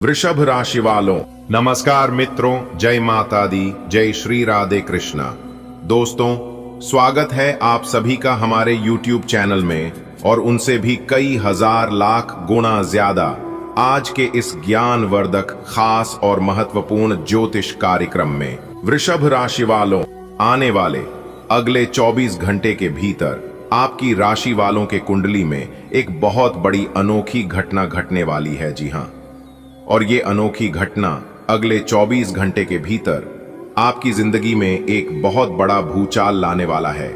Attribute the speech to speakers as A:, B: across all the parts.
A: वृषभ राशि वालों, नमस्कार मित्रों, जय माता दी, जय श्री राधे कृष्णा। दोस्तों, स्वागत है आप सभी का हमारे YouTube चैनल में और उनसे भी कई हजार लाख गुना ज्यादा आज के इस ज्ञानवर्धक खास और महत्वपूर्ण ज्योतिष कार्यक्रम में। वृषभ राशि वालों, आने वाले अगले 24 घंटे के भीतर आपकी राशि वालों के कुंडली में एक बहुत बड़ी अनोखी घटना घटने वाली है। जी हाँ, और ये अनोखी घटना अगले 24 घंटे के भीतर आपकी जिंदगी में एक बहुत बड़ा भूचाल लाने वाला है।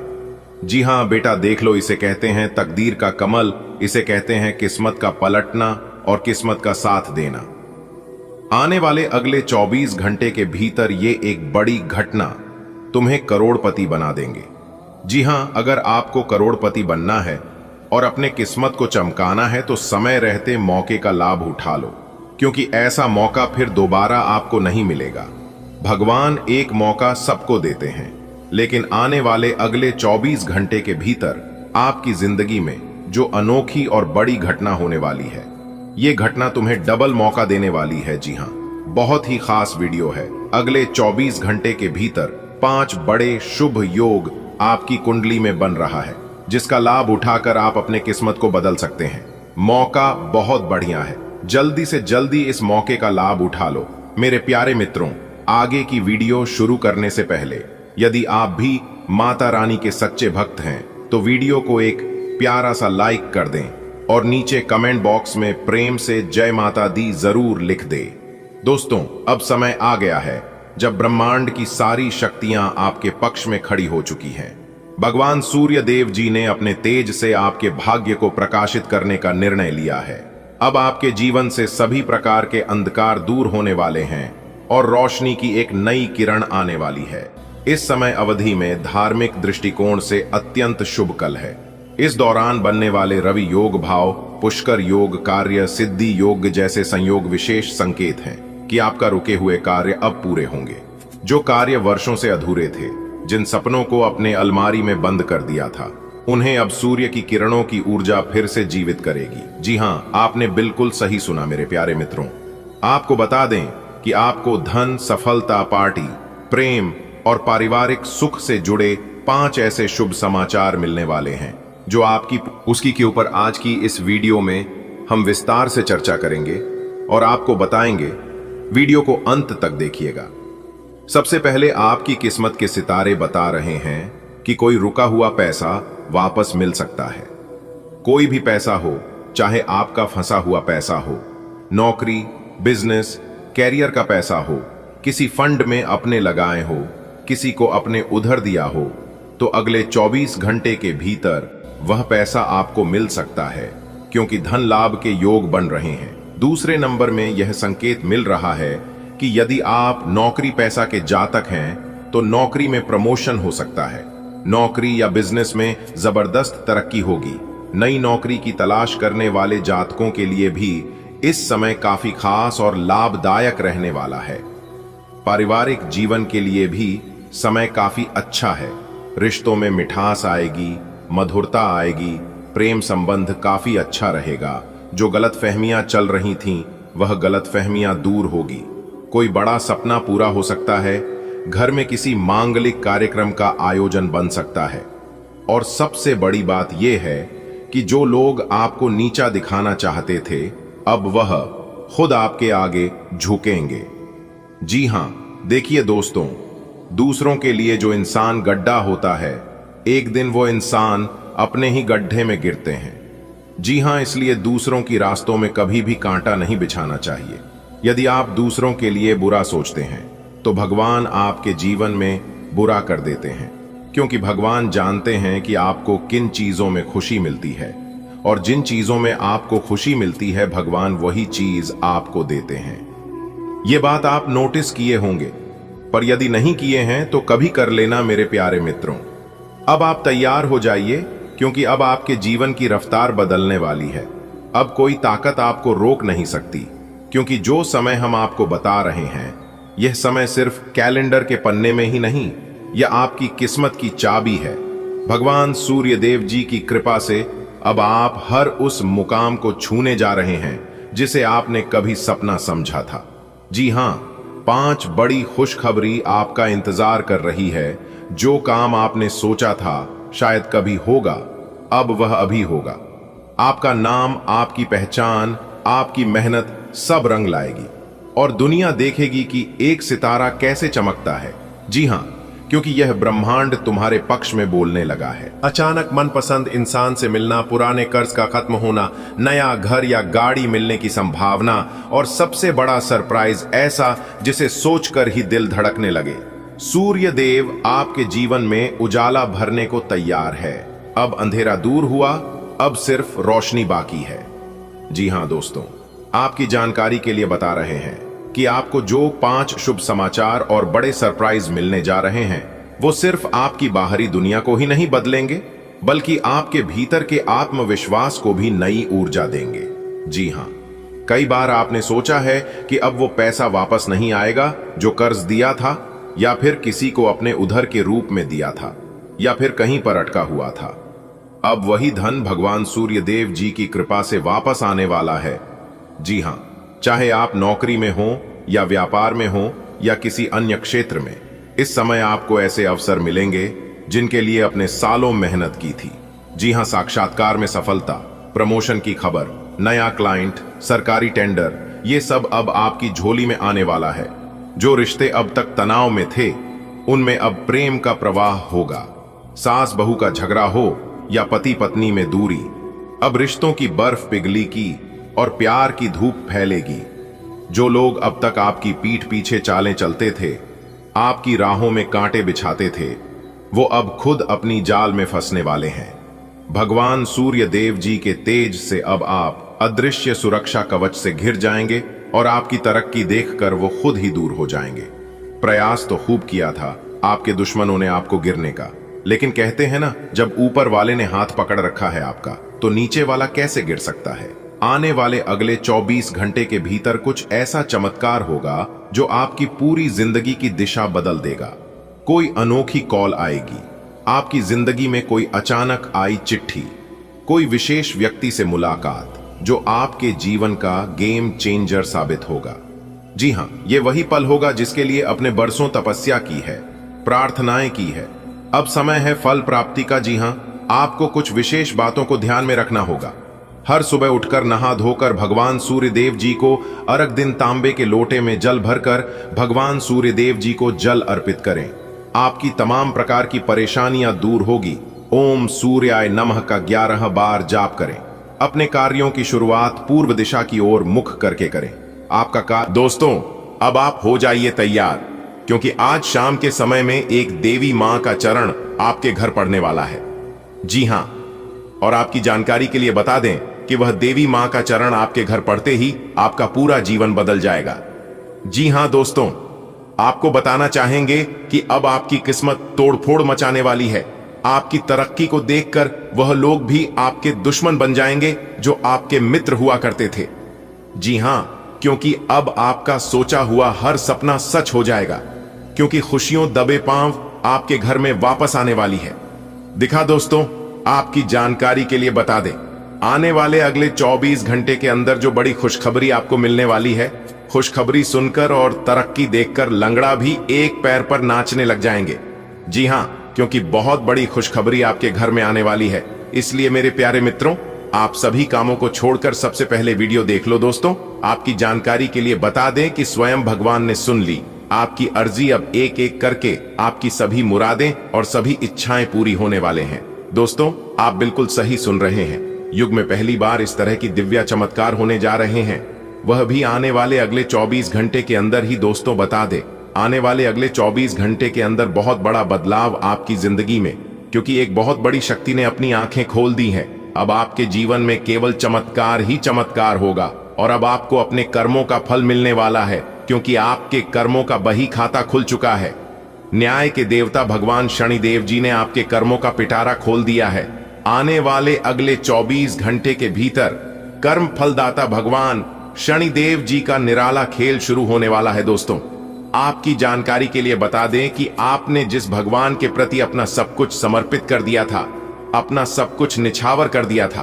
A: जी हाँ बेटा, देख लो, इसे कहते हैं तकदीर का कमल, इसे कहते हैं किस्मत का पलटना और किस्मत का साथ देना। आने वाले अगले 24 घंटे के भीतर ये एक बड़ी घटना तुम्हें करोड़पति बना देंगे। जी हाँ, अगर आपको करोड़पति बनना है और अपने किस्मत को चमकाना है तो समय रहते मौके का लाभ उठा लो, क्योंकि ऐसा मौका फिर दोबारा आपको नहीं मिलेगा। भगवान एक मौका सबको देते हैं, लेकिन आने वाले अगले 24 घंटे के भीतर आपकी जिंदगी में जो अनोखी और बड़ी घटना होने वाली है, ये घटना तुम्हें डबल मौका देने वाली है। जी हाँ, बहुत ही खास वीडियो है। अगले 24 घंटे के भीतर 5 बड़े शुभ योग आपकी कुंडली में बन रहा है, जिसका लाभ उठाकर आप अपने किस्मत को बदल सकते हैं। मौका बहुत बढ़िया है, जल्दी से जल्दी इस मौके का लाभ उठा लो। मेरे प्यारे मित्रों, आगे की वीडियो शुरू करने से पहले यदि आप भी माता रानी के सच्चे भक्त हैं तो वीडियो को एक प्यारा सा लाइक कर दें और नीचे कमेंट बॉक्स में प्रेम से जय माता दी जरूर लिख दे। दोस्तों, अब समय आ गया है जब ब्रह्मांड की सारी शक्तियां आपके पक्ष में खड़ी हो चुकी हैं। भगवान सूर्य देव जी ने अपने तेज से आपके भाग्य को प्रकाशित करने का निर्णय लिया है। अब आपके जीवन से सभी प्रकार के अंधकार दूर होने वाले हैं और रोशनी की एक नई किरण आने वाली है। इस समय अवधि में धार्मिक दृष्टिकोण से अत्यंत शुभ कल है। इस दौरान बनने वाले रवि योग भाव, पुष्कर योग, कार्य सिद्धि योग जैसे संयोग विशेष संकेत हैं कि आपका रुके हुए कार्य अब पूरे होंगे। जो कार्य वर्षों से अधूरे थे, जिन सपनों को अपने अलमारी में बंद कर दिया था, उन्हें अब सूर्य की किरणों की ऊर्जा फिर से जीवित करेगी। जी हाँ, आपने बिल्कुल सही सुना मेरे प्यारे मित्रों। आपको बता दें कि आपको धन, सफलता, पार्टी, प्रेम और पारिवारिक सुख से जुड़े 5 ऐसे शुभ समाचार मिलने वाले हैं जो आपकी उसकी के ऊपर आज की इस वीडियो में हम विस्तार से चर्चा करेंगे और आपको बताएंगे। वीडियो को अंत तक देखिएगा। सबसे पहले आपकी किस्मत के सितारे बता रहे हैं कि कोई रुका हुआ पैसा वापस मिल सकता है। कोई भी पैसा हो, चाहे आपका फंसा हुआ पैसा हो, नौकरी, बिजनेस, कैरियर का पैसा हो, किसी फंड में अपने लगाए हो, किसी को अपने उधार दिया हो, तो अगले 24 घंटे के भीतर वह पैसा आपको मिल सकता है, क्योंकि धन लाभ के योग बन रहे हैं। दूसरे नंबर में यह संकेत मिल रहा है कि यदि आप नौकरी पैसा के जातक हैं तो नौकरी में प्रमोशन हो सकता है। नौकरी या बिजनेस में जबरदस्त तरक्की होगी। नई नौकरी की तलाश करने वाले जातकों के लिए भी इस समय काफी खास और लाभदायक रहने वाला है। पारिवारिक जीवन के लिए भी समय काफी अच्छा है। रिश्तों में मिठास आएगी, मधुरता आएगी, प्रेम संबंध काफी अच्छा रहेगा। जो गलतफहमियां चल रही थीं, वह गलतफहमियां दूर होगी। कोई बड़ा सपना पूरा हो सकता है। घर में किसी मांगलिक कार्यक्रम का आयोजन बन सकता है। और सबसे बड़ी बात यह है कि जो लोग आपको नीचा दिखाना चाहते थे, अब वह खुद आपके आगे झुकेंगे। जी हां, देखिए दोस्तों, दूसरों के लिए जो इंसान गड्ढा होता है, एक दिन वो इंसान अपने ही गड्ढे में गिरते हैं। जी हां, इसलिए दूसरों की रास्तों में कभी भी कांटा नहीं बिछाना चाहिए। यदि आप दूसरों के लिए बुरा सोचते हैं तो भगवान आपके जीवन में बुरा कर देते हैं, क्योंकि भगवान जानते हैं कि आपको किन चीजों में खुशी मिलती है, और जिन चीजों में आपको खुशी मिलती है भगवान वही चीज आपको देते हैं। ये बात आप नोटिस किए होंगे, पर यदि नहीं किए हैं तो कभी कर लेना मेरे प्यारे मित्रों। अब आप तैयार हो जाइए, क्योंकि अब आपके जीवन की रफ्तार बदलने वाली है। अब कोई ताकत आपको रोक नहीं सकती, क्योंकि जो समय हम आपको बता रहे हैं, यह समय सिर्फ कैलेंडर के पन्ने में ही नहीं, यह आपकी किस्मत की चाबी है। भगवान सूर्य देव जी की कृपा से अब आप हर उस मुकाम को छूने जा रहे हैं जिसे आपने कभी सपना समझा था। जी हां, 5 बड़ी खुशखबरी आपका इंतजार कर रही है। जो काम आपने सोचा था शायद कभी होगा, अब वह अभी होगा। आपका नाम, आपकी पहचान, आपकी मेहनत सब रंग लाएगी और दुनिया देखेगी कि एक सितारा कैसे चमकता है। जी हां, क्योंकि यह ब्रह्मांड तुम्हारे पक्ष में बोलने लगा है। अचानक मनपसंद इंसान से मिलना, पुराने कर्ज का खत्म होना, नया घर या गाड़ी मिलने की संभावना और सबसे बड़ा सरप्राइज ऐसा जिसे सोचकर ही दिल धड़कने लगे। सूर्य देव आपके जीवन में उजाला भरने को तैयार है। अब अंधेरा दूर हुआ, अब सिर्फ रोशनी बाकी है। जी हां दोस्तों, आपकी जानकारी के लिए बता रहे हैं कि आपको जो 5 शुभ समाचार और बड़े सरप्राइज मिलने जा रहे हैं, वो सिर्फ आपकी बाहरी दुनिया को ही नहीं बदलेंगे, बल्कि आपके भीतर के आत्मविश्वास को भी नई ऊर्जा देंगे। जी हां, कई बार आपने सोचा है कि अब वो पैसा वापस नहीं आएगा जो कर्ज दिया था, या फिर किसी को अपने उधार के रूप में दिया था, या फिर कहीं पर अटका हुआ था। अब वही धन भगवान सूर्य देव जी की कृपा से वापस आने वाला है। जी हां, चाहे आप नौकरी में हो या व्यापार में हो या किसी अन्य क्षेत्र में, इस समय आपको ऐसे अवसर मिलेंगे जिनके लिए अपने सालों मेहनत की थी। जी हां, साक्षात्कार में सफलता, प्रमोशन की खबर, नया क्लाइंट, सरकारी टेंडर, ये सब अब आपकी झोली में आने वाला है। जो रिश्ते अब तक तनाव में थे, उनमें अब प्रेम का प्रवाह होगा। सास बहू का झगड़ा हो या पति पत्नी में दूरी, अब रिश्तों की बर्फ पिघली की और प्यार की धूप फैलेगी। जो लोग अब तक आपकी पीठ पीछे चालें चलते थे, आपकी राहों में कांटे बिछाते थे, वो अब खुद अपनी जाल में फंसने वाले हैं। भगवान सूर्य देव जी के तेज से अब आप अदृश्य सुरक्षा कवच से घिर जाएंगे और आपकी तरक्की देखकर वो खुद ही दूर हो जाएंगे। प्रयास तो खूब किया था आपके दुश्मनों ने आपको गिरने का, लेकिन कहते हैं ना, जब ऊपर वाले ने हाथ पकड़ रखा है आपका, तो नीचे वाला कैसे गिर सकता है। आने वाले अगले 24 घंटे के भीतर कुछ ऐसा चमत्कार होगा जो आपकी पूरी जिंदगी की दिशा बदल देगा। कोई अनोखी कॉल आएगी, आपकी जिंदगी में कोई अचानक आई चिट्ठी, कोई विशेष व्यक्ति से मुलाकात जो आपके जीवन का गेम चेंजर साबित होगा। जी हां, ये वही पल होगा जिसके लिए अपने बरसों तपस्या की है, प्रार्थनाएं की है। अब समय है फल प्राप्ति का। जी हां, आपको कुछ विशेष बातों को ध्यान में रखना होगा। हर सुबह उठकर नहा धोकर भगवान सूर्य देव जी को अर्घ दिन तांबे के लोटे में जल भरकर भगवान सूर्य देव जी को जल अर्पित करें। आपकी तमाम प्रकार की परेशानियां दूर होगी। ओम सूर्याय नमः का 11 बार जाप करें। अपने कार्यों की शुरुआत पूर्व दिशा की ओर मुख करके करें। आपका दोस्तों, अब आप हो जाइए तैयार, क्योंकि आज शाम के समय में एक देवी मां का चरण आपके घर पड़ने वाला है। जी हां, और आपकी जानकारी के लिए बता दें कि वह देवी मां का चरण आपके घर पड़ते ही आपका पूरा जीवन बदल जाएगा। जी हां दोस्तों, आपको बताना चाहेंगे कि अब आपकी किस्मत तोड़फोड़ मचाने वाली है। आपकी तरक्की को देखकर वह लोग भी आपके दुश्मन बन जाएंगे जो आपके मित्र हुआ करते थे। जी हां, क्योंकि अब आपका सोचा हुआ हर सपना सच हो जाएगा, क्योंकि खुशियों दबे पांव आपके घर में वापस आने वाली है। दिखा दोस्तों, आपकी जानकारी के लिए बता दें, आने वाले अगले 24 घंटे के अंदर जो बड़ी खुशखबरी आपको मिलने वाली है, खुशखबरी सुनकर और तरक्की देखकर लंगड़ा भी एक पैर पर नाचने लग जाएंगे। जी हां, क्योंकि बहुत बड़ी खुशखबरी आपके घर में आने वाली है। इसलिए मेरे प्यारे मित्रों, आप सभी कामों को छोड़कर सबसे पहले वीडियो देख लो। दोस्तों, आपकी जानकारी के लिए बता दें कि स्वयं भगवान ने सुन ली आपकी अर्जी। अब एक एक करके आपकी सभी मुरादें और सभी इच्छाएं पूरी होने वाले हैं। दोस्तों, आप बिल्कुल सही सुन रहे हैं। युग में पहली बार इस तरह की दिव्य चमत्कार होने जा रहे हैं, वह भी आने वाले अगले 24 घंटे के अंदर ही। दोस्तों बता दे, आने वाले अगले 24 घंटे के अंदर बहुत बड़ा बदलाव आपकी जिंदगी में, क्योंकि एक बहुत बड़ी शक्ति ने अपनी आंखें खोल दी हैं। अब आपके जीवन में केवल चमत्कार ही चमत्कार होगा और अब आपको अपने कर्मों का फल मिलने वाला है, क्योंकि आपके कर्मों का बही खाता खुल चुका है। न्याय के देवता भगवान शनिदेव जी ने आपके कर्मों का पिटारा खोल दिया है। आने वाले अगले 24 घंटे के भीतर कर्म फलदाता भगवान शनिदेव जी का निराला खेल शुरू होने वाला है। दोस्तों, आपकी जानकारी के लिए बता दें कि आपने जिस भगवान के प्रति अपना सब कुछ समर्पित कर दिया था, अपना सब कुछ निछावर कर दिया था,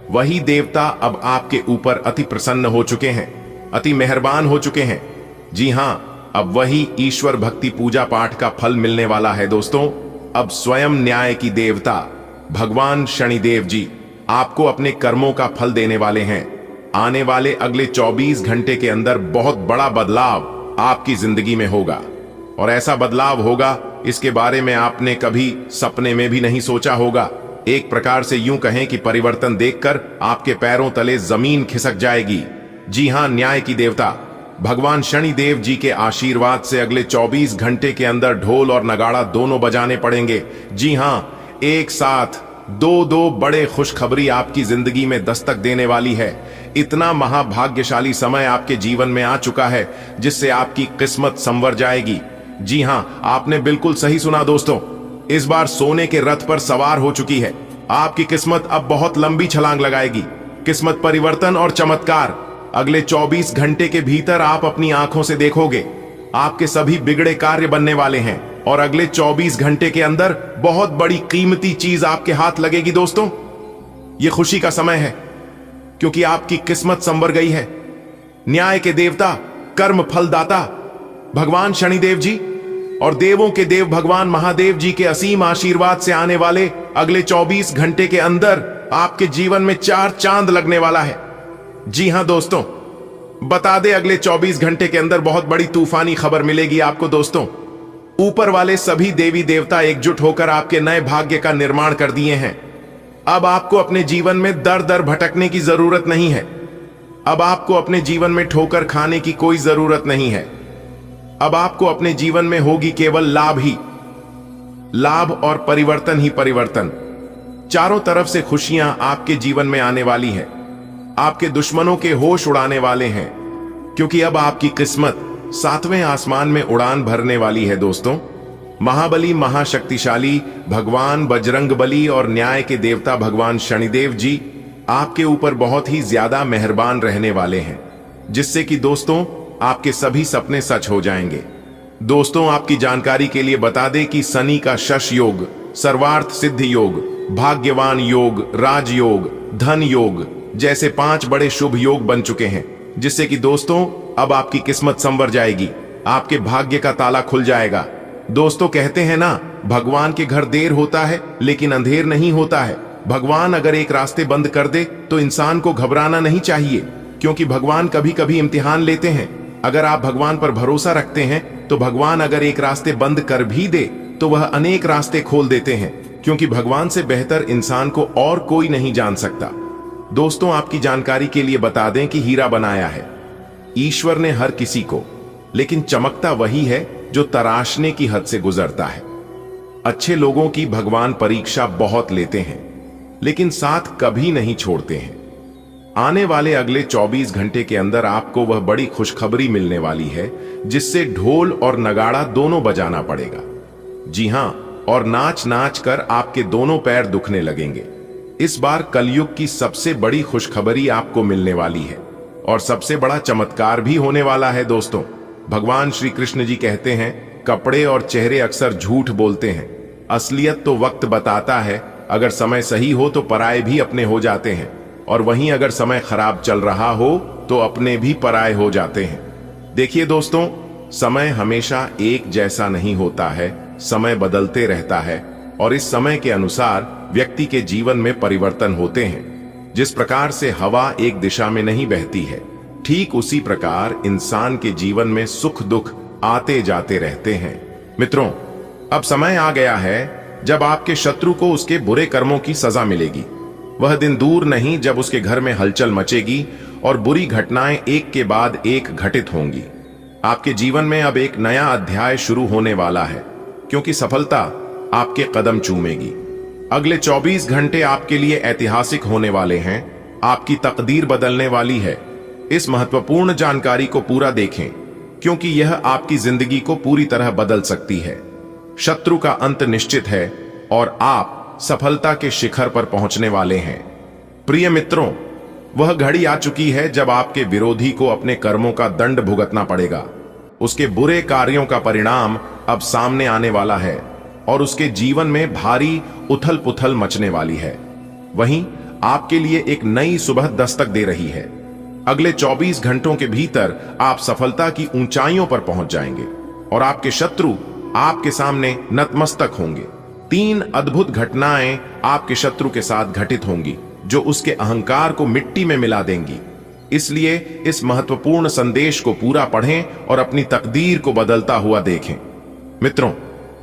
A: वही देवता अब आपके ऊपर अति प्रसन्न हो चुके हैं, अति मेहरबान हो चुके हैं। जी हां, अब वही ईश्वर भक्ति पूजा पाठ का फल मिलने वाला है दोस्तों। अब स्वयं न्याय की देवता भगवान शनिदेव जी आपको अपने कर्मों का फल देने वाले हैं। आने वाले अगले 24 घंटे के अंदर बहुत बड़ा बदलाव आपकी जिंदगी में होगा, और ऐसा बदलाव होगा इसके बारे में आपने कभी सपने में भी नहीं सोचा होगा। एक प्रकार से यूं कहें कि परिवर्तन देखकर आपके पैरों तले जमीन खिसक जाएगी। जी हां, न्याय की देवता भगवान शनिदेव जी के आशीर्वाद से अगले 24 घंटे के अंदर ढोल और नगाड़ा दोनों बजाने पड़ेंगे। जी हां, एक साथ दो बड़े खुशखबरी आपकी जिंदगी में दस्तक देने वाली है। इतना महाभाग्यशाली समय आपके जीवन में आ चुका है जिससे आपकी किस्मत संवर जाएगी। जी हां, आपने बिल्कुल सही सुना दोस्तों, इस बार सोने के रथ पर सवार हो चुकी है। आपकी किस्मत अब बहुत लंबी छलांग लगाएगी। किस्मत परिवर्तन और चमत्कार अगले 24 घंटे के भीतर आप अपनी आंखों से देखोगे। आपके सभी बिगड़े कार्य बनने वाले हैं और अगले 24 घंटे के अंदर बहुत बड़ी कीमती चीज आपके हाथ लगेगी दोस्तों। यह खुशी का समय है क्योंकि आपकी किस्मत संवर गई है। न्याय के देवता, कर्म फलदाता भगवान शनिदेव जी और देवों के देव भगवान महादेव जी के असीम आशीर्वाद से आने वाले अगले 24 घंटे के अंदर आपके जीवन में 4 चांद लगने वाला है। जी हां दोस्तों, बता दे अगले 24 घंटे के अंदर बहुत बड़ी तूफानी खबर मिलेगी आपको दोस्तों। ऊपर वाले सभी देवी देवता एकजुट होकर आपके नए भाग्य का निर्माण कर दिए हैं। अब आपको अपने जीवन में दर दर भटकने की जरूरत नहीं है। अब आपको अपने जीवन में ठोकर खाने की कोई जरूरत नहीं है। अब आपको अपने जीवन में होगी केवल लाभ ही लाभ और परिवर्तन ही परिवर्तन। चारों तरफ से खुशियां आपके जीवन में आने वाली है। आपके दुश्मनों के होश उड़ाने वाले हैं क्योंकि अब आपकी किस्मत 7वें आसमान में उड़ान भरने वाली है दोस्तों। महाबली महाशक्तिशाली भगवान बजरंगबली और न्याय के देवता भगवान शनिदेव जी आपके ऊपर बहुत ही ज्यादा मेहरबान रहने वाले हैं, जिससे कि दोस्तों आपके सभी सपने सच हो जाएंगे। दोस्तों, आपकी जानकारी के लिए बता दें कि शनि का शश योग, सर्वार्थ सिद्ध योग, भाग्यवान योग, राजयोग, धन योग जैसे 5 बड़े शुभ योग बन चुके हैं, जिससे कि दोस्तों अब आपकी किस्मत संवर जाएगी। आपके भाग्य का ताला खुल जाएगा। दोस्तों, कहते हैं ना, भगवान के घर देर होता है लेकिन अंधेर नहीं होता है। भगवान अगर एक रास्ते बंद कर दे तो इंसान को घबराना नहीं चाहिए, क्योंकि भगवान कभी कभी इम्तिहान लेते हैं। अगर आप भगवान पर भरोसा रखते हैं तो भगवान अगर एक रास्ते बंद कर भी दे तो वह अनेक रास्ते खोल देते हैं, क्योंकि भगवान से बेहतर इंसान को और कोई नहीं जान सकता। दोस्तों, आपकी जानकारी के लिए बता दें कि हीरा बनाया है ईश्वर ने हर किसी को, लेकिन चमकता वही है जो तराशने की हद से गुजरता है। अच्छे लोगों की भगवान परीक्षा बहुत लेते हैं लेकिन साथ कभी नहीं छोड़ते हैं। आने वाले अगले 24 घंटे के अंदर आपको वह बड़ी खुशखबरी मिलने वाली है जिससे ढोल और नगाड़ा दोनों बजाना पड़ेगा। जी हां, और नाच नाच कर आपके दोनों पैर दुखने लगेंगे। इस बार कलयुग की सबसे बड़ी खुशखबरी आपको मिलने वाली है और सबसे बड़ा चमत्कार भी होने वाला है दोस्तों। भगवान श्री कृष्ण जी कहते हैं, कपड़े और चेहरे अक्सर झूठ बोलते हैं, असलियत तो वक्त बताता है। अगर समय सही हो तो पराये भी अपने हो जाते हैं, और वहीं अगर समय खराब चल रहा हो तो अपने भी पराये हो जाते हैं। देखिए दोस्तों, समय हमेशा एक जैसा नहीं होता है, समय बदलते रहता है और इस समय के अनुसार व्यक्ति के जीवन में परिवर्तन होते हैं। जिस प्रकार से हवा एक दिशा में नहीं बहती है, ठीक उसी प्रकार इंसान के जीवन में सुख दुख आते जाते रहते हैं। मित्रों, अब समय आ गया है जब आपके शत्रु को उसके बुरे कर्मों की सजा मिलेगी। वह दिन दूर नहीं जब उसके घर में हलचल मचेगी और बुरी घटनाएं एक के बाद एक घटित होंगी। आपके जीवन में अब एक नया अध्याय शुरू होने वाला है, क्योंकि सफलता आपके कदम चूमेगी। अगले 24 घंटे आपके लिए ऐतिहासिक होने वाले हैं। आपकी तकदीर बदलने वाली है। इस महत्वपूर्ण जानकारी को पूरा देखें, क्योंकि यह आपकी जिंदगी को पूरी तरह बदल सकती है। शत्रु का अंत निश्चित है और आप सफलता के शिखर पर पहुंचने वाले हैं। प्रिय मित्रों, वह घड़ी आ चुकी है जब आपके विरोधी को अपने कर्मों का दंड भुगतना पड़ेगा। उसके बुरे कार्यों का परिणाम अब सामने आने वाला है और उसके जीवन में भारी उथल पुथल मचने वाली है। वहीं आपके लिए एक नई सुबह दस्तक दे रही है। अगले 24 घंटों के भीतर आप सफलता की ऊंचाइयों पर पहुंच जाएंगे और आपके शत्रु आपके सामने नतमस्तक होंगे। 3 अद्भुत घटनाएं आपके शत्रु के साथ घटित होंगी जो उसके अहंकार को मिट्टी में मिला देंगी। इसलिए इस महत्वपूर्ण संदेश को पूरा पढ़ें और अपनी तकदीर को बदलता हुआ देखें। मित्रों,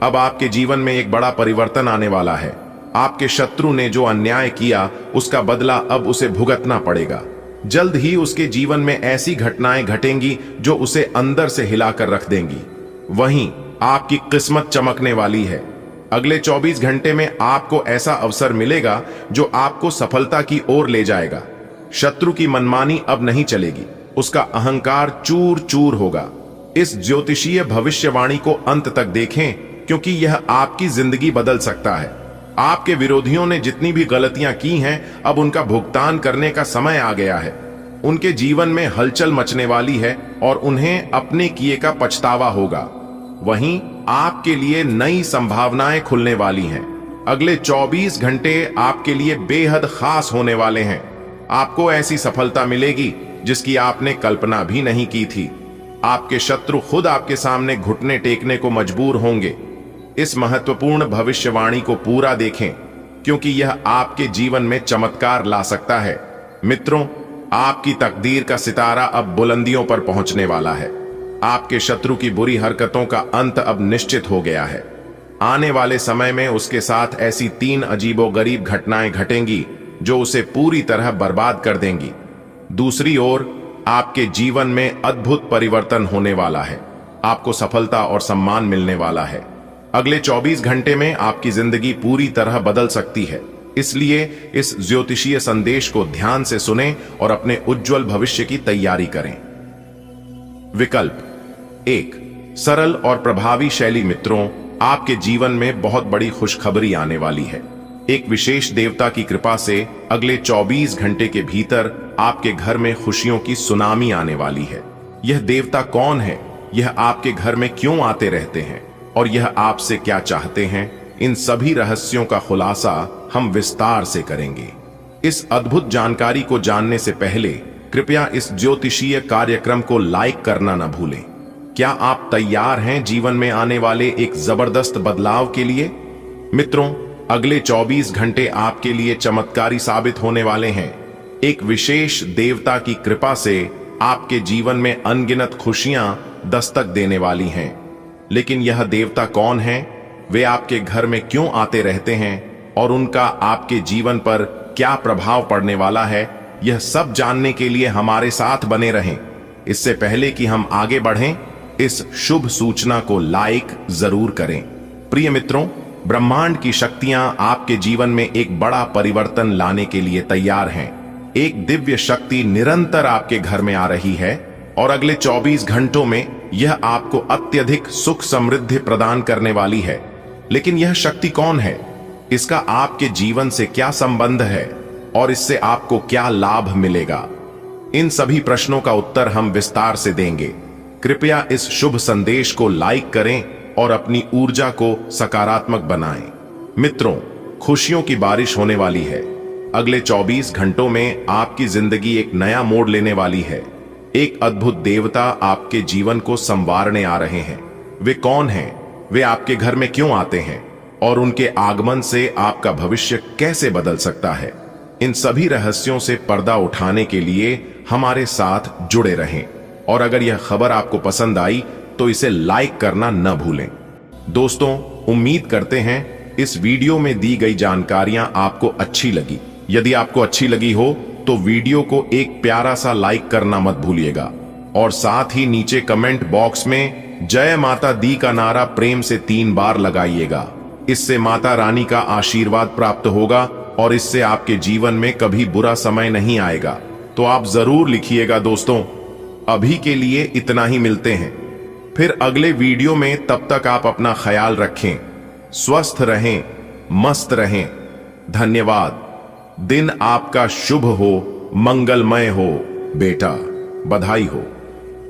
A: अब आपके जीवन में एक बड़ा परिवर्तन आने वाला है। आपके शत्रु ने जो अन्याय किया उसका बदला अब उसे भुगतना पड़ेगा। जल्द ही उसके जीवन में ऐसी घटनाएं घटेंगी जो उसे अंदर से हिलाकर रख देंगी। वहीं आपकी किस्मत चमकने वाली है। अगले 24 घंटे में आपको ऐसा अवसर मिलेगा जो आपको सफलता की ओर ले जाएगा। शत्रु की मनमानी अब नहीं चलेगी, उसका अहंकार चूर चूर होगा। इस ज्योतिषीय भविष्यवाणी को अंत तक देखें, क्योंकि यह आपकी जिंदगी बदल सकता है। आपके विरोधियों ने जितनी भी गलतियां की हैं, अब उनका भुगतान करने का समय आ गया है। उनके जीवन में हलचल मचने वाली है और उन्हें अपने किए का पछतावा होगा। वहीं आपके लिए नई संभावनाएं खुलने वाली हैं। अगले 24 घंटे आपके लिए बेहद खास होने वाले हैं। आपको ऐसी सफलता मिलेगी जिसकी आपने कल्पना भी नहीं की थी। आपके शत्रु खुद आपके सामने घुटने टेकने को मजबूर होंगे। इस महत्वपूर्ण भविष्यवाणी को पूरा देखें, क्योंकि यह आपके जीवन में चमत्कार ला सकता है। मित्रों, आपकी तकदीर का सितारा अब बुलंदियों पर पहुंचने वाला है। आपके शत्रु की बुरी हरकतों का अंत अब निश्चित हो गया है। आने वाले समय में उसके साथ ऐसी 3 अजीबोगरीब घटनाएं घटेंगी जो उसे पूरी तरह बर्बाद कर देंगी। दूसरी ओर आपके जीवन में अद्भुत परिवर्तन होने वाला है। आपको सफलता और सम्मान मिलने वाला है। अगले 24 घंटे में आपकी जिंदगी पूरी तरह बदल सकती है। इसलिए इस ज्योतिषीय संदेश को ध्यान से सुनें और अपने उज्जवल भविष्य की तैयारी करें। विकल्प 1, सरल और प्रभावी शैली। मित्रों, आपके जीवन में बहुत बड़ी खुशखबरी आने वाली है। एक विशेष देवता की कृपा से अगले 24 घंटे के भीतर आपके घर में खुशियों की सुनामी आने वाली है। यह देवता कौन है, यह आपके घर में क्यों आते रहते हैं और यह आपसे क्या चाहते हैं, इन सभी रहस्यों का खुलासा हम विस्तार से करेंगे। इस अद्भुत जानकारी को जानने से पहले कृपया इस ज्योतिषीय कार्यक्रम को लाइक करना न भूलें। क्या आप तैयार हैं जीवन में आने वाले एक जबरदस्त बदलाव के लिए? मित्रों, अगले 24 घंटे आपके लिए चमत्कारी साबित होने वाले हैं। एक विशेष देवता की कृपा से आपके जीवन में अनगिनत खुशियां दस्तक देने वाली हैं। लेकिन यह देवता कौन है, वे आपके घर में क्यों आते रहते हैं और उनका आपके जीवन पर क्या प्रभाव पड़ने वाला है, यह सब जानने के लिए हमारे साथ बने रहें। इससे पहले कि हम आगे बढ़ें, इस शुभ सूचना को लाइक जरूर करें। प्रिय मित्रों, ब्रह्मांड की शक्तियां आपके जीवन में एक बड़ा परिवर्तन लाने के लिए तैयार हैं। एक दिव्य शक्ति निरंतर आपके घर में आ रही है और अगले 24 घंटों में यह आपको अत्यधिक सुख समृद्धि प्रदान करने वाली है। लेकिन यह शक्ति कौन है, इसका आपके जीवन से क्या संबंध है और इससे आपको क्या लाभ मिलेगा? इन सभी प्रश्नों का उत्तर हम विस्तार से देंगे। कृपया इस शुभ संदेश को लाइक करें और अपनी ऊर्जा को सकारात्मक बनाएं। मित्रों, खुशियों की बारिश होने वाली है। अगले 24 घंटों में आपकी जिंदगी एक नया मोड़ लेने वाली है। एक अद्भुत देवता आपके जीवन को संवारने आ रहे हैं। वे कौन हैं, वे आपके घर में क्यों आते हैं और उनके आगमन से आपका भविष्य कैसे बदल सकता है? इन सभी रहस्यों से पर्दा उठाने के लिए हमारे साथ जुड़े रहें और अगर यह खबर आपको पसंद आई तो इसे लाइक करना न भूलें। दोस्तों, उम्मीद करते हैं इस वीडियो में दी गई जानकारियां आपको अच्छी लगी। यदि आपको अच्छी लगी हो तो वीडियो को एक प्यारा सा लाइक करना मत भूलिएगा और साथ ही नीचे कमेंट बॉक्स में जय माता दी का नारा प्रेम से 3 बार लगाइएगा। इससे माता रानी का आशीर्वाद प्राप्त होगा और इससे आपके जीवन में कभी बुरा समय नहीं आएगा। तो आप जरूर लिखिएगा। दोस्तों, अभी के लिए इतना ही, मिलते हैं फिर अगले वीडियो में। तब तक आप अपना ख्याल रखें, स्वस्थ रहें, मस्त रहें। धन्यवाद। दिन आपका शुभ हो, मंगलमय हो बेटा। बधाई हो।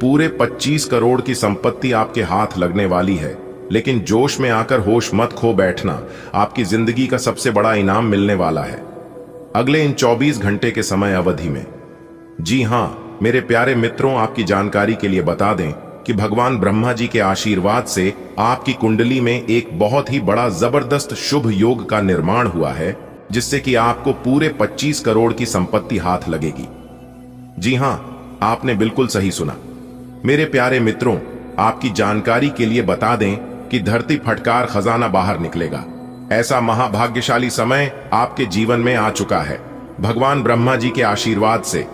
A: पूरे 25 करोड़ की संपत्ति आपके हाथ लगने वाली है, लेकिन जोश में आकर होश मत खो बैठना। आपकी जिंदगी का सबसे बड़ा इनाम मिलने वाला है। अगले इन 24 घंटे के समय अवधि में। जी हाँ मेरे प्यारे मित्रों, आपकी जानकारी के लिए बता दें कि भगवान ब्रह्मा जी के आशीर्वाद से आपकी कुंडली में एक बहुत ही बड़ा जबरदस्त शुभ योग का निर्माण हुआ है, जिससे कि आपको पूरे 25 करोड़ की संपत्ति हाथ लगेगी। जी हाँ, आपने बिल्कुल सही सुना। मेरे प्यारे मित्रों, आपकी जानकारी के लिए बता दें कि धरती फटकार खजाना बाहर निकलेगा। ऐसा महाभाग्यशाली समय आपके जीवन में आ चुका है भगवान ब्रह्मा जी के आशीर्वाद से।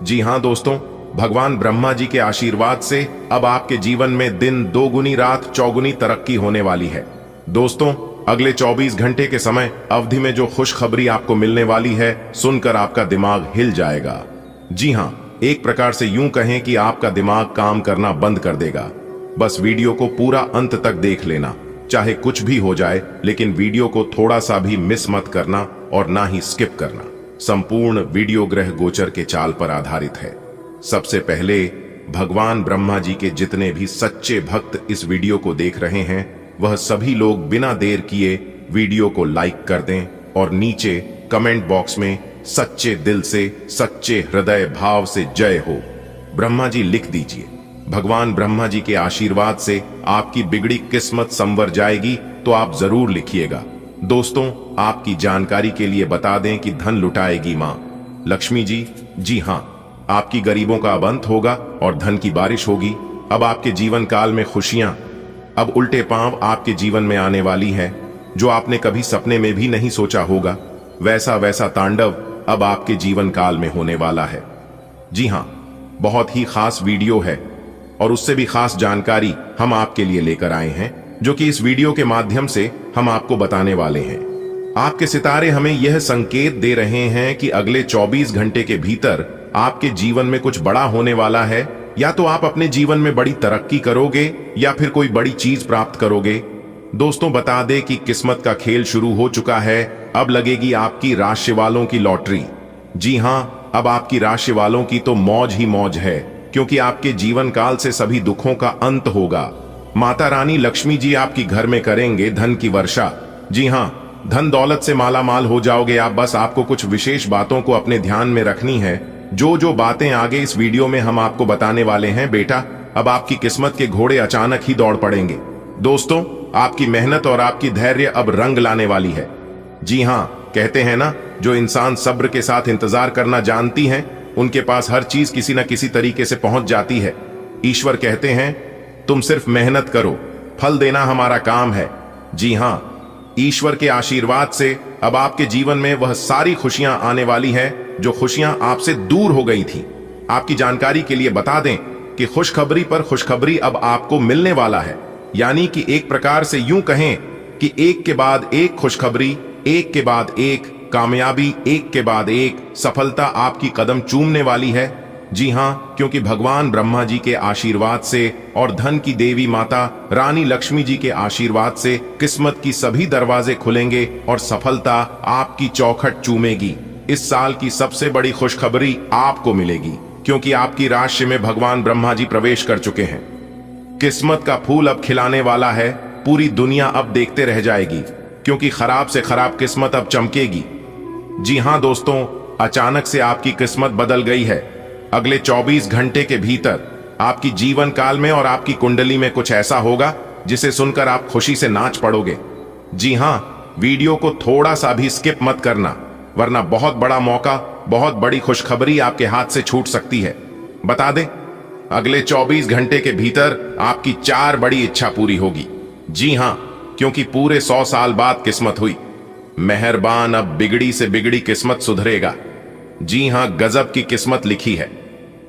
A: जी हाँ दोस्तों, भगवान ब्रह्मा जी के आशीर्वाद से अब आपके जीवन में दिन दोगुनी रात चौगुनी तरक्की होने वाली है। दोस्तों, अगले 24 घंटे के समय अवधि में जो खुशखबरी आपको मिलने वाली है, सुनकर आपका दिमाग हिल जाएगा। जी हाँ, एक प्रकार से यूं कहें कि आपका दिमाग काम करना बंद कर देगा। बस वीडियो को पूरा अंत तक देख लेना, चाहे कुछ भी हो जाए, लेकिन वीडियो को थोड़ा सा भी मिस मत करना और ना ही स्किप करना। संपूर्ण वीडियो ग्रह गोचर के चाल पर आधारित है। सबसे पहले भगवान ब्रह्मा जी के जितने भी सच्चे भक्त इस वीडियो को देख रहे हैं, वह सभी लोग बिना देर किए वीडियो को लाइक कर दें और नीचे कमेंट बॉक्स में सच्चे दिल से, सच्चे हृदय भाव से जय हो ब्रह्मा जी लिख दीजिए। भगवान ब्रह्मा जी के आशीर्वाद से आपकी बिगड़ी किस्मत संवर जाएगी, तो आप जरूर लिखिएगा। दोस्तों, आपकी जानकारी के लिए बता दें कि धन लुटाएगी मां लक्ष्मी जी। जी हाँ, आपकी गरीबों का अब अंत होगा और धन की बारिश होगी। अब आपके जीवन काल में खुशियां अब उल्टे पांव आपके जीवन में आने वाली है। जो आपने कभी सपने में भी नहीं सोचा होगा, वैसा वैसा तांडव अब आपके जीवन काल में होने वाला है। जी हाँ, बहुत ही खास वीडियो है और उससे भी खास जानकारी हम आपके लिए लेकर आए हैं, जो कि इस वीडियो के माध्यम से हम आपको बताने वाले हैं। आपके सितारे हमें यह संकेत दे रहे हैं कि अगले 24 घंटे के भीतर आपके जीवन में कुछ बड़ा होने वाला है। या तो आप अपने जीवन में बड़ी तरक्की करोगे या फिर कोई बड़ी चीज प्राप्त करोगे। दोस्तों, बता दें कि किस्मत का खेल शुरू हो चुका है। अब लगेगी आपकी राशि वालों की लॉटरी। जी हाँ, अब आपकी राशि वालों की तो मौज ही मौज है, क्योंकि आपके जीवन काल से सभी दुखों का अंत होगा। माता रानी लक्ष्मी जी आपकी घर में करेंगे धन की वर्षा। जी हाँ, धन दौलत से माला माल हो जाओगे आप। बस आपको कुछ विशेष बातों को अपने ध्यान में रखनी है। जो बातें आगे इस वीडियो में हम आपको बताने वाले हैं बेटा, अब आपकी किस्मत के घोड़े अचानक ही दौड़ पड़ेंगे। दोस्तों, आपकी मेहनत और आपकी धैर्य अब रंग लाने वाली है। जी हाँ, कहते हैं ना, जो इंसान सब्र के साथ इंतजार करना जानती हैं, उनके पास हर चीज किसी न किसी तरीके से पहुंच जाती है। ईश्वर कहते हैं, तुम सिर्फ मेहनत करो, फल देना हमारा काम है। जी हाँ, ईश्वर के आशीर्वाद से अब आपके जीवन में वह सारी खुशियां आने वाली है जो खुशियां आपसे दूर हो गई थी। आपकी जानकारी के लिए बता दें कि खुशखबरी पर खुशखबरी अब आपको मिलने वाला है। यानी कि एक प्रकार से यूं कहें कि एक के बाद एक खुशखबरी, एक के बाद एक कामयाबी, एक के बाद एक सफलता आपकी कदम चूमने वाली है। जी हाँ, क्योंकि भगवान ब्रह्मा जी के आशीर्वाद से और धन की देवी माता रानी लक्ष्मी जी के आशीर्वाद से किस्मत की सभी दरवाजे खुलेंगे और सफलता आपकी चौखट चूमेगी। इस साल की सबसे बड़ी खुशखबरी आपको मिलेगी, क्योंकि आपकी राशि में भगवान ब्रह्मा जी प्रवेश कर चुके हैं। किस्मत का फूल अब खिलाने वाला है। पूरी दुनिया अब देखते रह जाएगी, क्योंकि खराब से खराब किस्मत अब चमकेगी। जी हाँ दोस्तों, अचानक से आपकी किस्मत बदल गई है। अगले 24 घंटे के भीतर आपकी जीवन काल में और आपकी कुंडली में कुछ ऐसा होगा जिसे सुनकर आप खुशी से नाच पड़ोगे। जी हाँ, वीडियो को थोड़ा सा भी स्किप मत करना, वरना बहुत बड़ा मौका, बहुत बड़ी खुशखबरी आपके हाथ से छूट सकती है। बता दें, अगले 24 घंटे के भीतर आपकी 4 बड़ी इच्छा पूरी होगी। जी हाँ, क्योंकि पूरे 100 साल बाद किस्मत हुई। मेहरबान, अब बिगड़ी से बिगड़ी किस्मत सुधरेगा। जी हाँ, गजब की किस्मत लिखी है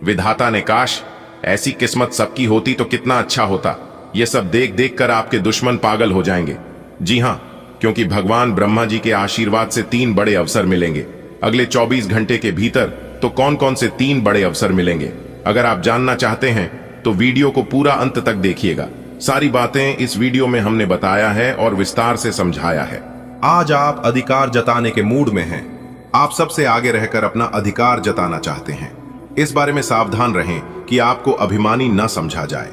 A: विधाता ने। काश ऐसी किस्मत सबकी होती तो कितना अच्छा होता। ये सब देख देख कर आपके दुश्मन पागल हो जाएंगे। जी हाँ, क्योंकि भगवान ब्रह्मा जी के आशीर्वाद से 3 बड़े अवसर मिलेंगे अगले 24 घंटे के भीतर। तो कौन कौन से 3 बड़े अवसर मिलेंगे, अगर आप जानना चाहते हैं तो वीडियो को पूरा अंत तक देखिएगा। सारी बातें इस वीडियो में हमने बताया है और विस्तार से समझाया है। आज आप अधिकार जताने के मूड में हैं। आप सबसे आगे रहकर अपना अधिकार जताना चाहते हैं। इस बारे में सावधान रहें कि आपको अभिमानी न समझा जाए।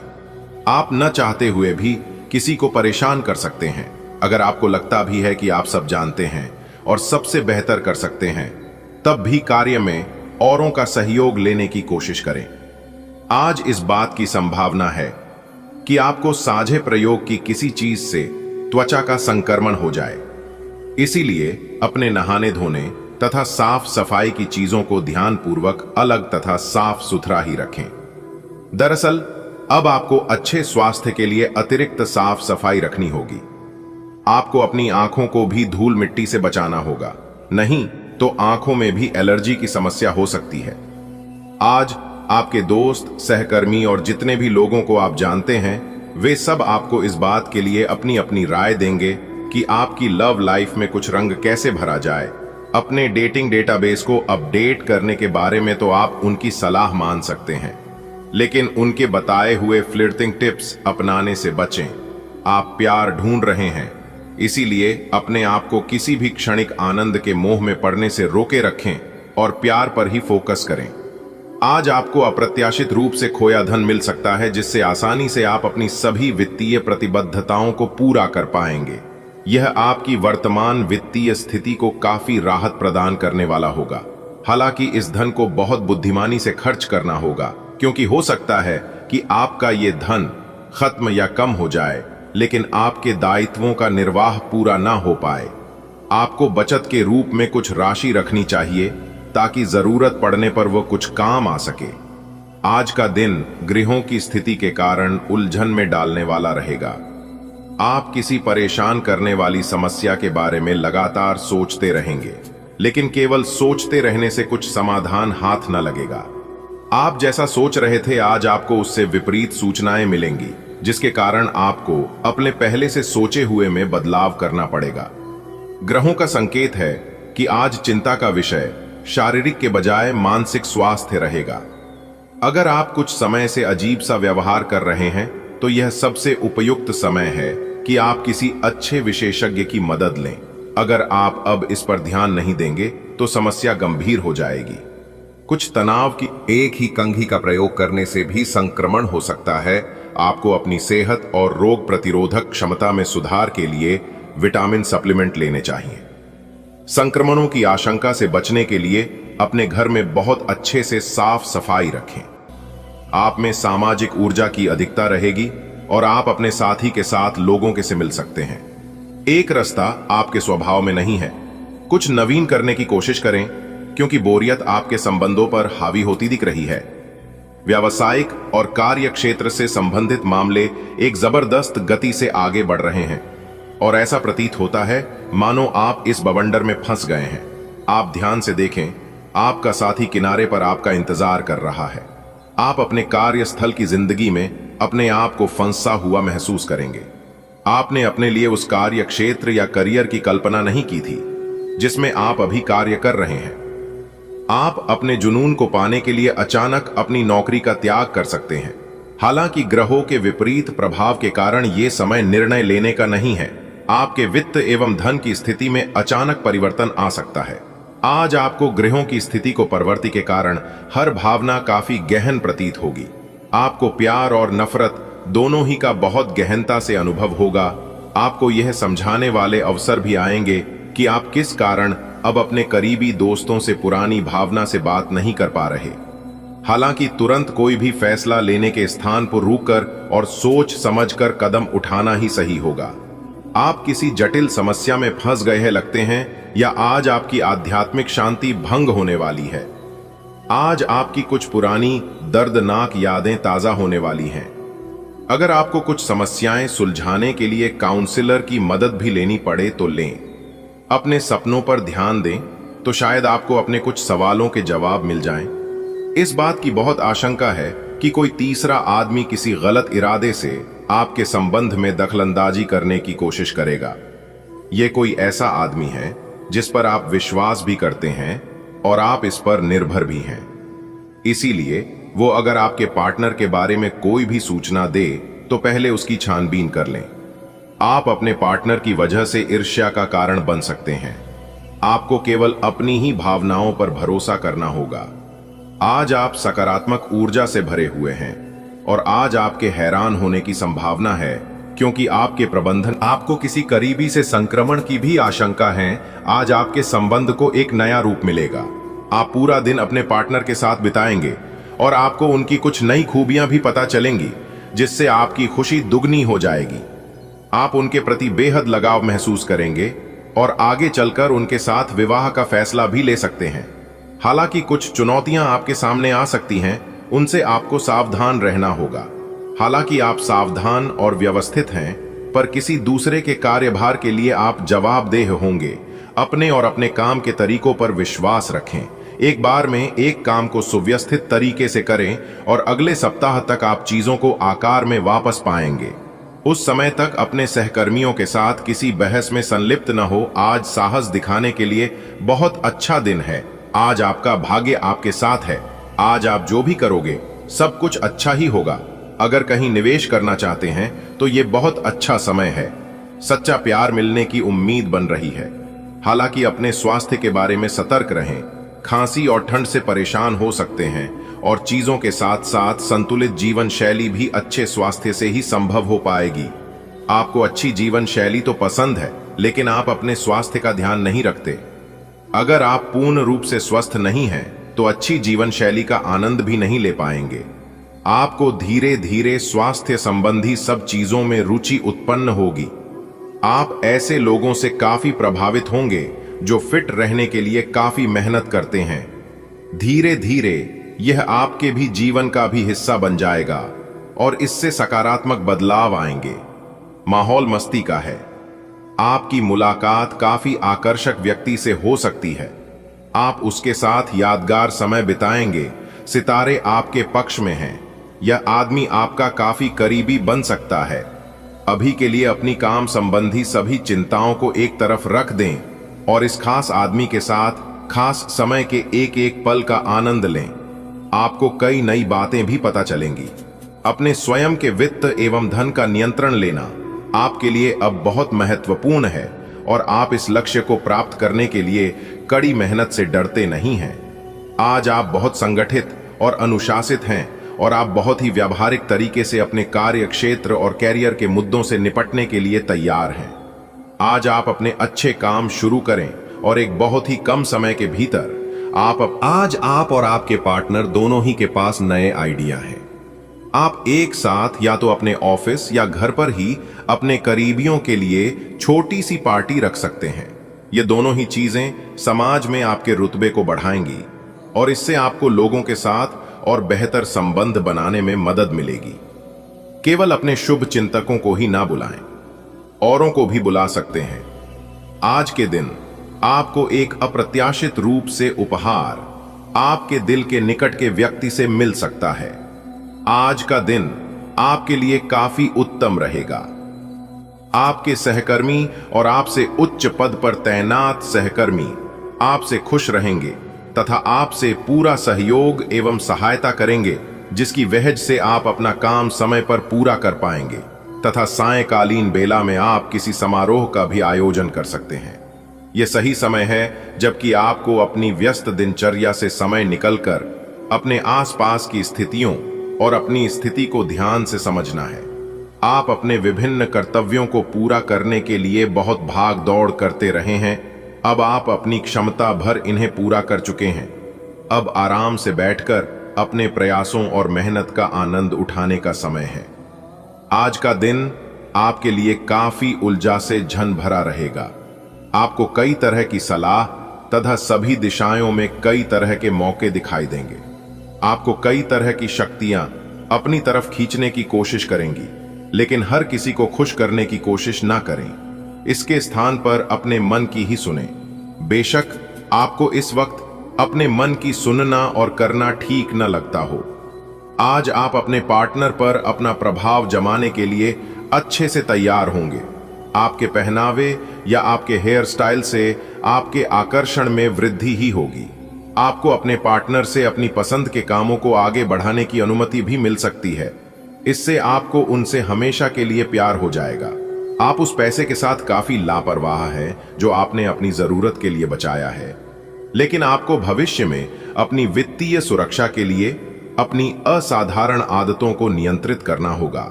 A: आप न चाहते हुए भी किसी को परेशान कर सकते हैं। अगर आपको लगता भी है कि आप सब जानते हैं और सबसे बेहतर कर सकते हैं, तब भी कार्य में औरों का सहयोग लेने की कोशिश करें। आज इस बात की संभावना है कि आपको साझे प्रयोग की किसी चीज से त्वचा का संक्रमण हो जाए। इसीलिए अपने नहाने धोने तथा साफ सफाई की चीजों को ध्यानपूर्वक अलग तथा साफ सुथरा ही रखें। दरअसल अब आपको अच्छे स्वास्थ्य के लिए अतिरिक्त साफ सफाई रखनी होगी। आपको अपनी आंखों को भी धूल मिट्टी से बचाना होगा, नहीं तो आंखों में भी एलर्जी की समस्या हो सकती है। आज आपके दोस्त, सहकर्मी और जितने भी लोगों को आप जानते हैं, वे सब आपको इस बात के लिए अपनी अपनी राय देंगे कि आपकी लव लाइफ में कुछ रंग कैसे भरा जाए। अपने डेटिंग डेटाबेस को अपडेट करने के बारे में तो आप उनकी सलाह मान सकते हैं, लेकिन उनके बताए हुए फ्लिर्टिंग टिप्स अपनाने से बचें। आप प्यार ढूंढ रहे हैं, इसीलिए अपने आप को किसी भी क्षणिक आनंद के मोह में पड़ने से रोके रखें और प्यार पर ही फोकस करें। आज आपको अप्रत्याशित रूप से खोया धन मिल सकता है, जिससे आसानी से आप अपनी सभी वित्तीय प्रतिबद्धताओं को पूरा कर पाएंगे। यह आपकी वर्तमान वित्तीय स्थिति को काफी राहत प्रदान करने वाला होगा। हालांकि इस धन को बहुत बुद्धिमानी से खर्च करना होगा, क्योंकि हो सकता है कि आपका ये धन खत्म या कम हो जाए, लेकिन आपके दायित्वों का निर्वाह पूरा ना हो पाए। आपको बचत के रूप में कुछ राशि रखनी चाहिए, ताकि जरूरत पड़ने पर वो कुछ काम आ सके। आज का दिन ग्रहों की स्थिति के कारण उलझन में डालने वाला रहेगा। आप किसी परेशान करने वाली समस्या के बारे में लगातार सोचते रहेंगे, लेकिन केवल सोचते रहने से कुछ समाधान हाथ न लगेगा। आप जैसा सोच रहे थे, आज आपको उससे विपरीत सूचनाएं मिलेंगी, जिसके कारण आपको अपने पहले से सोचे हुए में बदलाव करना पड़ेगा। ग्रहों का संकेत है कि आज चिंता का विषय शारीरिक के बजाय मानसिक स्वास्थ्य रहेगा। अगर आप कुछ समय से अजीब सा व्यवहार कर रहे हैं, तो यह सबसे उपयुक्त समय है कि आप किसी अच्छे विशेषज्ञ की मदद लें। अगर आप अब इस पर ध्यान नहीं देंगे तो समस्या गंभीर हो जाएगी। कुछ तनाव की एक ही कंघी का प्रयोग करने से भी संक्रमण हो सकता है। आपको अपनी सेहत और रोग प्रतिरोधक क्षमता में सुधार के लिए विटामिन सप्लीमेंट लेने चाहिए। संक्रमणों की आशंका से बचने के लिए अपने घर में बहुत अच्छे से साफ सफाई रखें। आप में सामाजिक ऊर्जा की अधिकता रहेगी और आप अपने साथी के साथ लोगों के से मिल सकते हैं। एक रास्ता आपके स्वभाव में नहीं है। कुछ नवीन करने की कोशिश करें, क्योंकि बोरियत आपके संबंधों पर हावी होती दिख रही है। व्यावसायिक और कार्य क्षेत्र से संबंधित मामले एक जबरदस्त गति से आगे बढ़ रहे हैं और ऐसा प्रतीत होता है मानो आप इस बवंडर में फंस गए हैं। आप ध्यान से देखें, आपका साथी किनारे पर आपका इंतजार कर रहा है। आप अपने कार्यस्थल की जिंदगी में अपने आप को फंसा हुआ महसूस करेंगे। आपने अपने लिए उस कार्य क्षेत्र या करियर की कल्पना नहीं की थी जिसमें आप अभी कार्य कर रहे हैं। आप अपने जुनून को पाने के लिए अचानक अपनी नौकरी का त्याग कर सकते हैं। हालांकि ग्रहों के विपरीत प्रभाव के कारण यह समय निर्णय लेने का नहीं है। आपके वित्त एवं धन की स्थिति में अचानक परिवर्तन आ सकता है। आज आपको ग्रहों की स्थिति को परिवर्ती के कारण हर भावना काफी गहन प्रतीत होगी। आपको प्यार और नफरत दोनों ही का बहुत गहनता से अनुभव होगा। आपको यह समझाने वाले अवसर भी आएंगे कि आप किस कारण अब अपने करीबी दोस्तों से पुरानी भावना से बात नहीं कर पा रहे। हालांकि तुरंत कोई भी फैसला लेने के स्थान पर रुककर और सोच समझकर कदम उठाना ही सही होगा। आप किसी जटिल समस्या में फंस गए हैं लगते हैं, या आज आपकी आध्यात्मिक शांति भंग होने वाली है। आज आपकी कुछ पुरानी दर्दनाक यादें ताजा होने वाली हैं। अगर आपको कुछ समस्याएं सुलझाने के लिए काउंसलर की मदद भी लेनी पड़े तो लें। अपने सपनों पर ध्यान दें तो शायद आपको अपने कुछ सवालों के जवाब मिल जाएं। इस बात की बहुत आशंका है कि कोई तीसरा आदमी किसी गलत इरादे से आपके संबंध में दखलंदाजी करने की कोशिश करेगा। यह कोई ऐसा आदमी है जिस पर आप विश्वास भी करते हैं और आप इस पर निर्भर भी हैं। इसीलिए वो अगर आपके पार्टनर के बारे में कोई भी सूचना दे तो पहले उसकी छानबीन कर लें। आप अपने पार्टनर की वजह से ईर्ष्या का कारण बन सकते हैं। आपको केवल अपनी ही भावनाओं पर भरोसा करना होगा। आज आप सकारात्मक ऊर्जा से भरे हुए हैं और आज आपके हैरान होने की संभावना है, क्योंकि आपके प्रबंधन आपको किसी करीबी से संक्रमण की भी आशंका है। आज आपके संबंध को एक नया रूप मिलेगा। आप पूरा दिन अपने पार्टनर के साथ बिताएंगे और आपको उनकी कुछ नई खूबियां भी पता चलेंगी, जिससे आपकी खुशी दुगनी हो जाएगी। आप उनके प्रति बेहद लगाव महसूस करेंगे और आगे चलकर उनके साथ विवाह का फैसला भी ले सकते हैं। हालांकि कुछ चुनौतियां आपके सामने आ सकती हैं, उनसे आपको सावधान रहना होगा। हालांकि आप सावधान और व्यवस्थित हैं, पर किसी दूसरे के कार्यभार के लिए आप जवाबदेह होंगे। अपने और अपने काम के तरीकों पर विश्वास रखें। एक बार में एक काम को सुव्यवस्थित तरीके से करें और अगले सप्ताह तक आप चीजों को आकार में वापस पाएंगे। उस समय तक अपने सहकर्मियों के साथ किसी बहस में संलिप्त न हो। आज साहस दिखाने के लिए बहुत अच्छा दिन है। आज आपका भाग्य आपके साथ है। आज आप जो भी करोगे सब कुछ अच्छा ही होगा। अगर कहीं निवेश करना चाहते हैं तो ये बहुत अच्छा समय है। सच्चा प्यार मिलने की उम्मीद बन रही है। हालांकि अपने स्वास्थ्य के बारे में सतर्क रहें। खांसी और ठंड से परेशान हो सकते हैं और चीजों के साथ साथ संतुलित जीवन शैली भी अच्छे स्वास्थ्य से ही संभव हो पाएगी। आपको अच्छी जीवन शैली तो पसंद है, लेकिन आप अपने स्वास्थ्य का ध्यान नहीं रखते। अगर आप पूर्ण रूप से स्वस्थ नहीं हैं, तो अच्छी जीवन शैली का आनंद भी नहीं ले पाएंगे। आपको धीरे धीरे स्वास्थ्य संबंधी सब चीजों में रुचि उत्पन्न होगी। आप ऐसे लोगों से काफी प्रभावित होंगे जो फिट रहने के लिए काफी मेहनत करते हैं। धीरे धीरे यह आपके भी जीवन का भी हिस्सा बन जाएगा और इससे सकारात्मक बदलाव आएंगे। माहौल मस्ती का है। आपकी मुलाकात काफी आकर्षक व्यक्ति से हो सकती है। आप उसके साथ यादगार समय बिताएंगे। सितारे आपके पक्ष में हैं। यह आदमी आपका काफी करीबी बन सकता है। अभी के लिए अपनी काम संबंधी सभी चिंताओं को एक तरफ रख दें और इस खास आदमी के साथ खास समय के एक एक पल का आनंद लें। आपको कई नई बातें भी पता चलेंगी। अपने स्वयं के वित्त एवं धन का नियंत्रण लेना आपके लिए अब बहुत महत्वपूर्ण है और आप इस लक्ष्य को प्राप्त करने के लिए कड़ी मेहनत से डरते नहीं हैं। आज आप बहुत संगठित और अनुशासित हैं और आप बहुत ही व्यावहारिक तरीके से अपने कार्य क्षेत्र और कैरियर के मुद्दों से निपटने के लिए तैयार हैं। आज आप अपने अच्छे काम शुरू करें और एक बहुत ही कम समय के भीतर आज आप और आपके पार्टनर दोनों ही के पास नए आइडिया हैं। आप एक साथ या तो अपने ऑफिस या घर पर ही अपने करीबियों के लिए छोटी सी पार्टी रख सकते हैं। ये दोनों ही चीजें समाज में आपके रुतबे को बढ़ाएंगी और इससे आपको लोगों के साथ और बेहतर संबंध बनाने में मदद मिलेगी। केवल अपने शुभ चिंतकों को ही ना बुलाएं, औरों को भी बुला सकते हैं। आज के दिन आपको एक अप्रत्याशित रूप से उपहार आपके दिल के निकट के व्यक्ति से मिल सकता है। आज का दिन आपके लिए काफी उत्तम रहेगा। आपके सहकर्मी और आपसे उच्च पद पर तैनात सहकर्मी आपसे खुश रहेंगे तथा आपसे पूरा सहयोग एवं सहायता करेंगे, जिसकी वजह से आप अपना काम समय पर पूरा कर पाएंगे तथा सायंकालीन बेला में आप किसी समारोह का भी आयोजन कर सकते हैं। यह सही समय है जबकि आपको अपनी व्यस्त दिनचर्या से समय निकलकर अपने आसपास की स्थितियों और अपनी स्थिति को ध्यान से समझना है। आप अपने विभिन्न कर्तव्यों को पूरा करने के लिए बहुत भाग दौड़ करते रहे हैं। अब आप अपनी क्षमता भर इन्हें पूरा कर चुके हैं। अब आराम से बैठकर अपने प्रयासों और मेहनत का आनंद उठाने का समय है। आज का दिन आपके लिए काफी ऊर्जा से झन भरा रहेगा। आपको कई तरह की सलाह तथा सभी दिशाओं में कई तरह के मौके दिखाई देंगे। आपको कई तरह की शक्तियां अपनी तरफ खींचने की कोशिश करेंगी, लेकिन हर किसी को खुश करने की कोशिश ना करें। इसके स्थान पर अपने मन की ही सुने। बेशक आपको इस वक्त अपने मन की सुनना और करना ठीक न लगता हो। आज आप अपने पार्टनर पर अपना प्रभाव जमाने के लिए अच्छे से तैयार होंगे। आपके पहनावे या आपके हेयर स्टाइल से आपके आकर्षण में वृद्धि ही होगी। आपको अपने पार्टनर से अपनी पसंद के कामों को आगे बढ़ाने की अनुमति भी मिल सकती है। इससे आपको उनसे हमेशा के लिए प्यार हो जाएगा। आप उस पैसे के साथ काफी लापरवाह हैं जो आपने अपनी जरूरत के लिए बचाया है, लेकिन आपको भविष्य में अपनी वित्तीय सुरक्षा के लिए अपनी असाधारण आदतों को नियंत्रित करना होगा।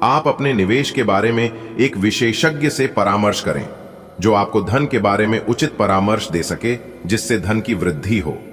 A: आप अपने निवेश के बारे में एक विशेषज्ञ से परामर्श करें। जो आपको धन के बारे में उचित परामर्श दे सके, जिससे धन की वृद्धि हो।